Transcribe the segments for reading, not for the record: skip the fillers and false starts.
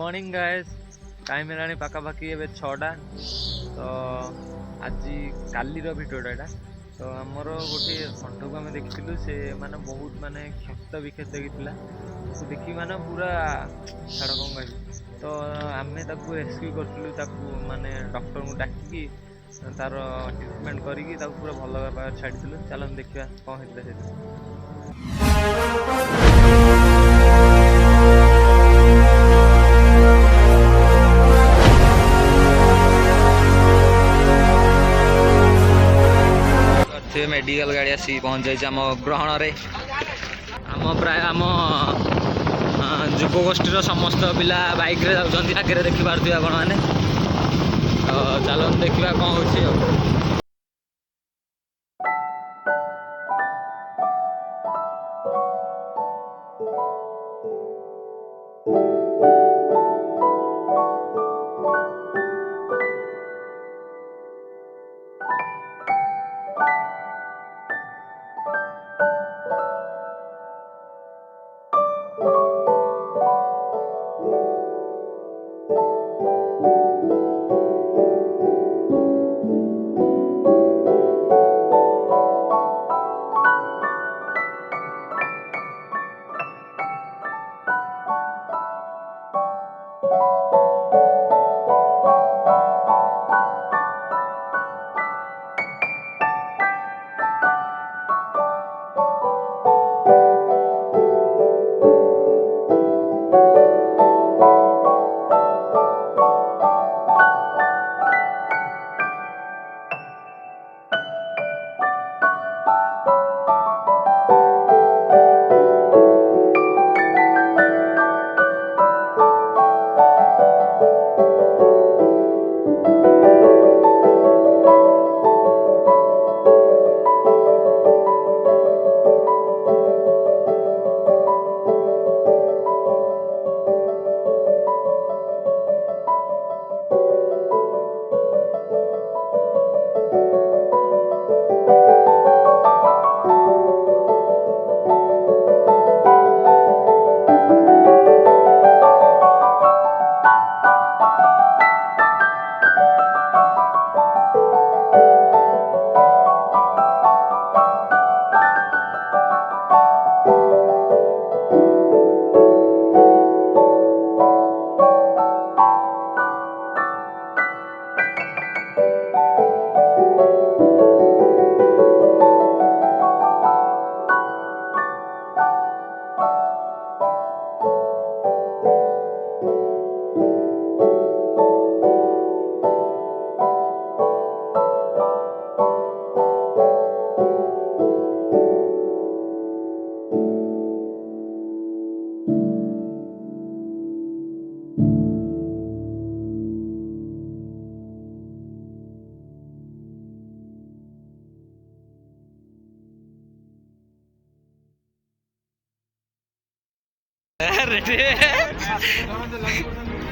Morning guys. Time है पाखापाखि ए 6टा। तो आज कालीर भिडियोटा एटा। तो आमर गोटे षंढ को आम देखी से माने बहुत माने क्षत विक्षत देखी देखी माने पूरा छाड़ कौन कह। तो आम रेस्क्यू करूँ माने डॉक्टर को डाकिकी तार ट्रिटमेंट करी पूरा भल छाड़ी। चल देखा कौन होता है। से मेडिकल गाड़ी आसी पहुँच जाए आम ग्रहण रे। आम प्राय आम युवगोष्ठी समस्त पिला बाइक रे जाउछन्ती आगे देखि पारथि आपण माने। तो चलो देखिबा कौन होछि।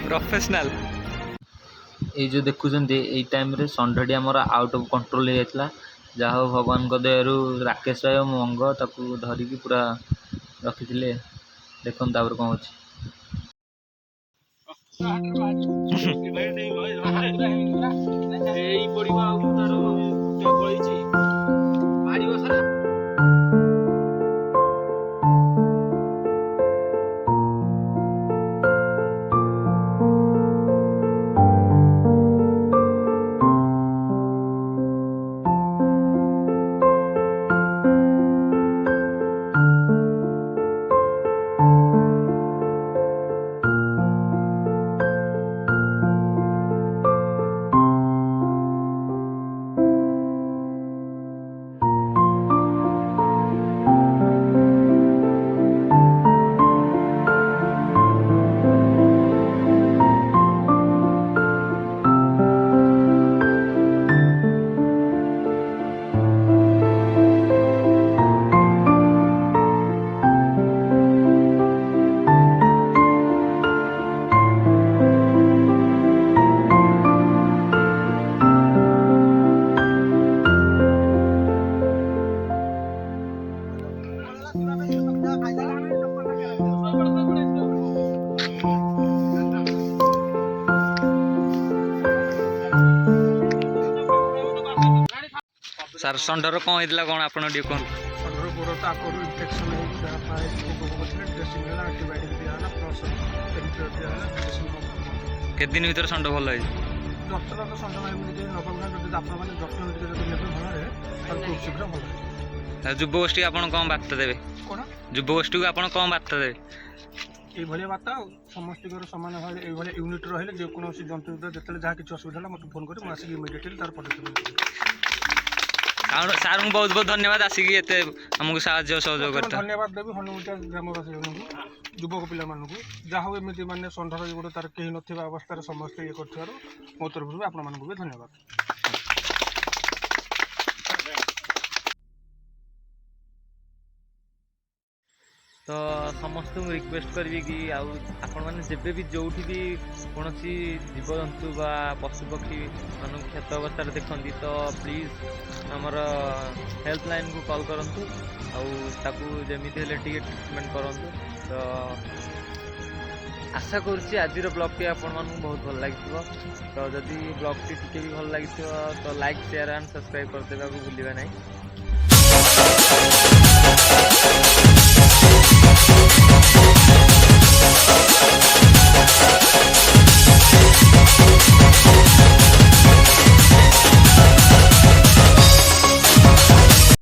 प्रोफेशनल ये जो देखुं ये टाइम रे षंढटी आमर आउट ऑफ कंट्रोल हो जाता। जहा हो भगवान दयारू राकेश भाई मंग ताकू धरिकी पूरा रखी देखते कौन हो। ସାର୍ ଷଣ୍ଢର କ'ଣ ହେଇଥିଲା କ'ଣ ଆପଣ ଟିକେ କୁହନ୍ତୁ। ଷଣ୍ଢର ଗୋଡ଼ ତ ଆଗରୁ ଇନଫେକ୍ସନ୍ ହେଇକି ଯାହା କରିଥିଲେ ଡ୍ରେସିଂ ହେଲା, ଆଣ୍ଟିବାୟୋଟିକ୍ ଦିଆହେଲା, ପ୍ଲସ୍ ପେନ୍କିଲର ଦିଆହେଲା, ମେଡ଼ିସିନ୍ କେତେ ଦିନ ଭିତରେ ଷଣ୍ଢ ଭଲ ହେଇଛି? ଯତ୍ନ ତ ଷଣ୍ଢ ଏମିତି ଟିକେ ନେବାକୁ ନା, ଯଦି ଆପଣମାନେ ଯତ୍ନ ଟିକେ ଯଦି ନେବେ ଭଲରେ ତାହେଲେ ଖୁବ୍ ଶୀଘ୍ର ଭଲ ହେଇଯିବ। ଯୁବଗୋଷ୍ଠୀ ଆପଣ କ'ଣ ବାର୍ତ୍ତା ଦେବେ? କ'ଣ ଯୁବଗୋଷ୍ଠୀକୁ ଆପଣ କ'ଣ ବାର୍ତ୍ତା ଦେବେ? এইভাবে বার্তা ସମସ୍ତଙ୍କର ସମାନ ଭାବରେ এইଭଳି ୟୁନିଟ୍ ରହିଲେ ଯେକୌଣସି ଜନ୍ତୁ ଯେତେବେଳେ ଯାହା କିଛି ଅସୁବିଧା ହେଲା ମୋତେ ଫୋନ୍ କରି ମୁଁ ଆସିକି ଇମିଡ଼ିଏଟଲି ତାର ପଦକ୍ଷେପ ନେବି। ସାର୍ଙ୍କୁ ବହୁତ ବହୁତ ଧନ୍ୟବାଦ ଆସିକି ଏତେ ଆମକୁ ସାହାଯ୍ୟ ସହଯୋଗ କରିଥିଲେ। ଧନ୍ୟବାଦ ଦେବି ହନୁମୁଟିଆ ଗ୍ରାମବାସୀମାନଙ୍କୁ, ଯୁବକ ପିଲାମାନଙ୍କୁ, ଯାହା ହଉ ଏମିତି ମାନେ ଷଣ୍ଢର ଗୋଟେ ତାର କେହି ନଥିବା ଅବସ୍ଥାରେ ସମସ୍ତେ ଇଏ କରିଥିବାରୁ ମୋ ତରଫରୁ ବି ଆପଣମାନଙ୍କୁ ବି ଧନ୍ୟବାଦ। ତ ସମସ୍ତଙ୍କୁ ରିକ୍ୱେଷ୍ଟ କରିବି କି ଆଉ ଆପଣମାନେ ଯେବେ ବି ଯେଉଁଠି ବି କୌଣସି ଜୀବଜନ୍ତୁ ବା ପଶୁପକ୍ଷୀ ମାନଙ୍କୁ କ୍ଷତ ଅବସ୍ଥାରେ ଦେଖନ୍ତି ତ ପ୍ଲିଜ୍ ଆମର ହେଲ୍ପ ଲାଇନ୍କୁ କଲ୍ କରନ୍ତୁ ଆଉ ତାକୁ ଯେମିତି ହେଲେ ଟିକେ ଟ୍ରିଟମେଣ୍ଟ କରନ୍ତୁ। ତ ଆଶା କରୁଛି ଆଜିର ବ୍ଲଗ୍ଟି ଆପଣମାନଙ୍କୁ ବହୁତ ଭଲ ଲାଗିଥିବ। ତ ଯଦି ବ୍ଲଗ୍ଟି ଟିକେ ବି ଭଲ ଲାଗିଥିବ ତ ଲାଇକ୍ ସେୟାର ଆଣ୍ଡ ସବସ୍କ୍ରାଇବ୍ କରିଦେବାକୁ ଭୁଲିବେ ନାହିଁ।